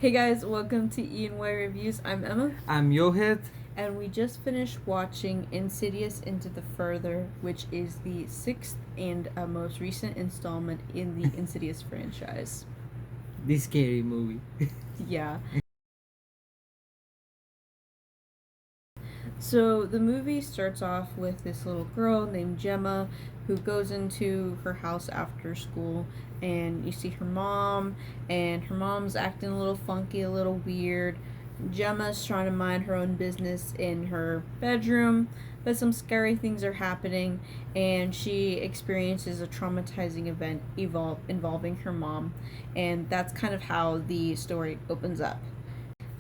Hey guys, welcome to E&Y Reviews. I'm Emma, I'm Yohit. and we just finished watching Insidious Into the Further, which is the sixth and most recent installment in the Insidious franchise. The scary movie. Yeah. So the movie starts off with this little girl named Gemma who goes into her house after school, and you see her mom, and her mom's acting a little funky, a little weird. Gemma's trying to mind her own business in her bedroom, but some scary things are happening, and she experiences a traumatizing event involving her mom, and that's kind of how the story opens up.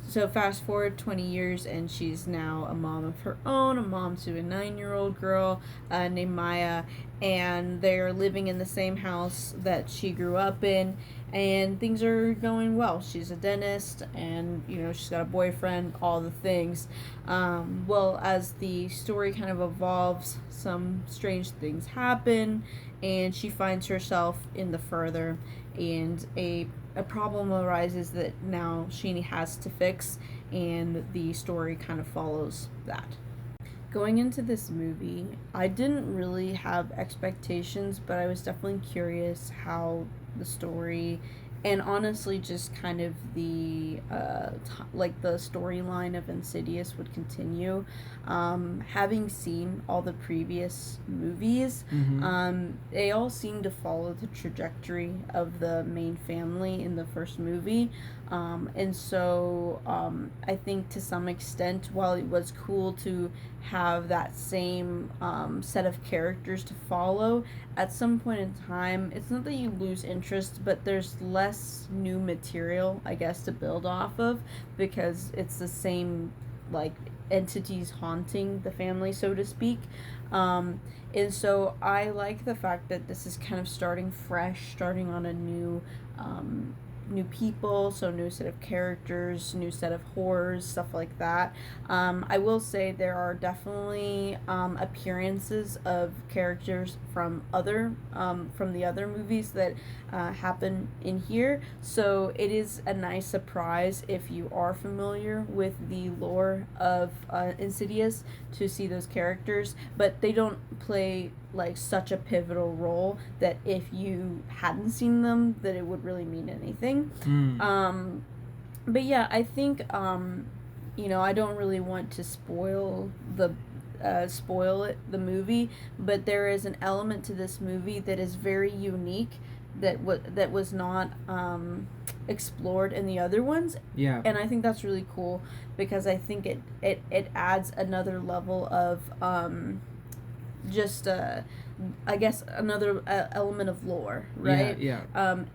So fast forward 20 years, and she's now a mom of her own, a mom to a 9-year-old girl named Maya, and they're living in the same house that she grew up in, and things are going well. She's a dentist, and she's got a boyfriend, all the things. Well, as the story kind of evolves, some strange things happen, and she finds herself in the further, and a problem arises that now Sheenie has to fix, and the story kind of follows that. Going into this movie, I didn't really have expectations, but I was definitely curious how the story and honestly just kind of the the storyline of Insidious would continue. Having seen all the previous movies, they all seem to follow the trajectory of the main family in the first movie. I think to some extent, while it was cool to have that same set of characters to follow, at some point in time, it's not that you lose interest, but there's less new material, I guess, to build off of, because it's the same, like, entities haunting the family, so to speak. And so I like the fact that this is kind of starting fresh, starting on a new people, so new set of characters, new set of horrors, stuff like that. I will say there are definitely appearances of characters from the other movies that happen in here. So it is a nice surprise if you are familiar with the lore of Insidious to see those characters, but they don't play like such a pivotal role that if you hadn't seen them that it would really mean anything. But yeah, I think I don't really want to the movie, but there is an element to this movie that is very unique that was not explored in the other ones. Yeah. And I think that's really cool because I think it adds another level of just I guess another element of lore, right? Yeah.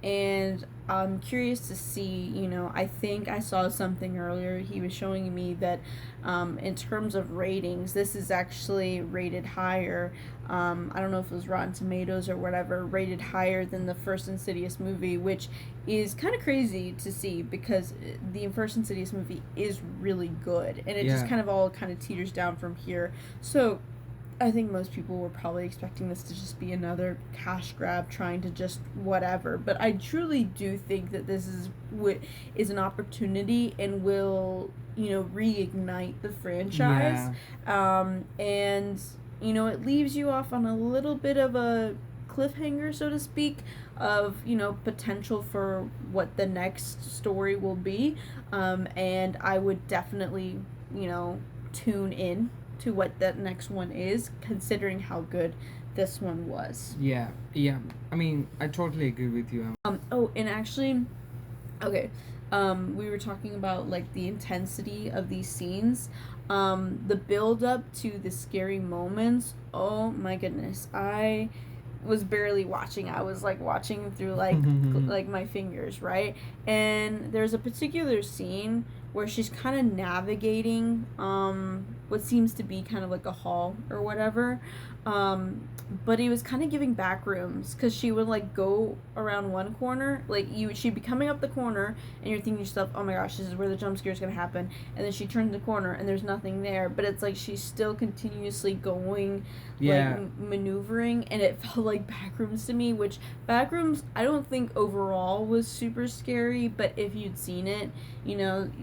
And I'm curious to see. I think I saw something earlier. He was showing me that, in terms of ratings, this is actually rated higher. I don't know if it was Rotten Tomatoes or whatever, rated higher than the first Insidious movie, which is kind of crazy to see because the first Insidious movie is really good, and it just kind of all kind of teeters down from here. So I think most people were probably expecting this to just be another cash grab, trying to just whatever. But I truly do think that this is an opportunity and will reignite the franchise. And it leaves you off on a little bit of a cliffhanger, so to speak, of potential for what the next story will be. And I would definitely tune in to what that next one is, considering how good this one was. Yeah. I mean, I totally agree with you. Oh, and actually, okay, we were talking about like the intensity of these scenes, the build up to the scary moments. Oh my goodness, I was barely watching. I was like watching through like my fingers, right? And there's a particular scene where she's kind of navigating what seems to be kind of like a hall or whatever. But he was kind of giving back rooms because she would like go around one corner, like she'd be coming up the corner, and you're thinking to yourself, oh my gosh, this is where the jump scare is gonna happen, and then she turns the corner and there's nothing there, but it's like she's still continuously going, Yeah. like maneuvering, and it felt like backrooms to me. Which backrooms, I don't think overall was super scary, but if you'd seen it,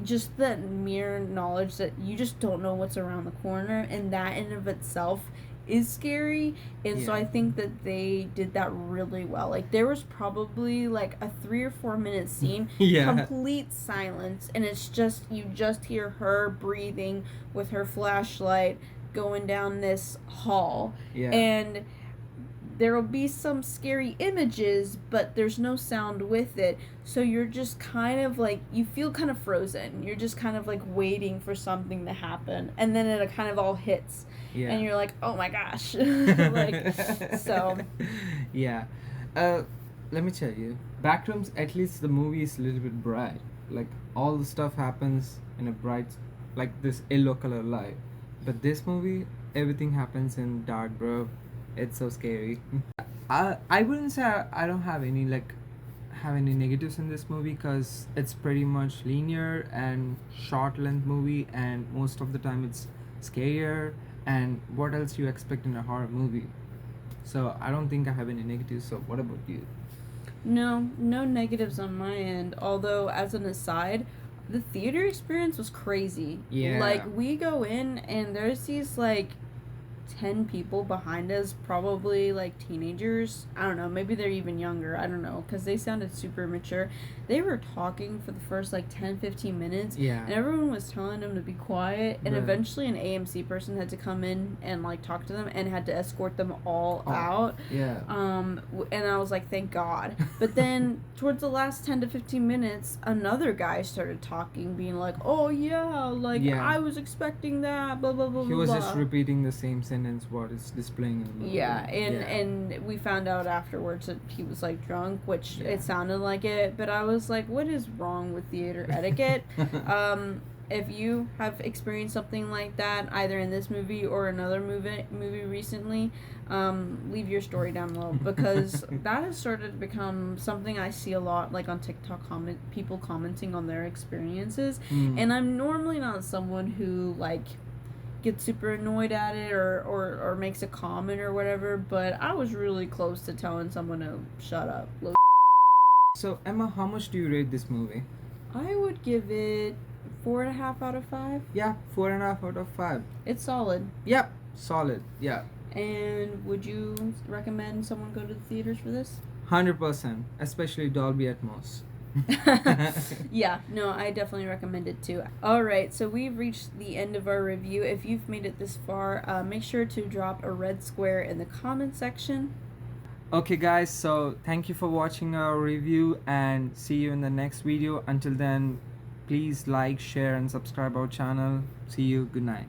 just that mere knowledge that you just don't know what's around the corner, and that in of itself is scary. And so Yeah. I think that they did that really well. Like there was probably like a 3 or 4 minute scene, Yeah. complete silence, and it's just you just hear her breathing with her flashlight going down this hall. Yeah. And there will be some scary images, but there's no sound with it. So you're just kind of like, you feel kind of frozen. You're just kind of like waiting for something to happen. And then it kind of all hits. Yeah. And you're like, oh my gosh. Like, so. Yeah. Let me tell you, Backrooms, at least the movie is a little bit bright. Like, all the stuff happens in a bright, like this yellow color light. But this movie, everything happens in dark, bro. It's so scary. I wouldn't say I don't have any negatives in this movie, because it's pretty much linear and short length movie, and most of the time it's scarier, and what else you expect in a horror movie. So I don't think I have any negatives. So what about you? No negatives on my end. Although, as an aside, the theater experience was crazy. Yeah. Like, we go in, and there's these, like, 10 people behind us, probably like teenagers. I don't know, maybe they're even younger. I don't know, because they sounded super mature. They were talking for the first like 10-15 minutes, Yeah. and everyone was telling them to be quiet, and Right. eventually an AMC person had to come in and like talk to them and had to escort them all out. Yeah. And I was like, thank God. But then towards the last 10 to 15 minutes, another guy started talking, being like, oh yeah, like Yeah. I was expecting that, blah blah blah. He blah, was blah. just repeating the same sentence what is displaying in the movie. Yeah, and we found out afterwards that he was like drunk, which Yeah. it sounded like it, but I was like, what is wrong with theater etiquette? If you have experienced something like that, either in this movie or another movie recently, leave your story down below, because that has started to become something I see a lot, like on TikTok, people commenting on their experiences. Mm. And I'm normally not someone who like gets super annoyed at it or makes a comment or whatever, but I was really close to telling someone to shut up. So Emma, how much do you rate this movie? I would give it 4.5 out of 5. Yeah, 4.5 out of 5. It's solid. Yep, solid. Yeah, And would you recommend someone go to the theaters for this? 100%, especially Dolby Atmos. Yeah, no, I definitely recommend it too. Alright, so we've reached the end of our review. If you've made it this far, make sure to drop a red square in the comment section. Okay guys, so thank you for watching our review, and see you in the next video. Until then, please like, share and subscribe our channel. See you. Good night.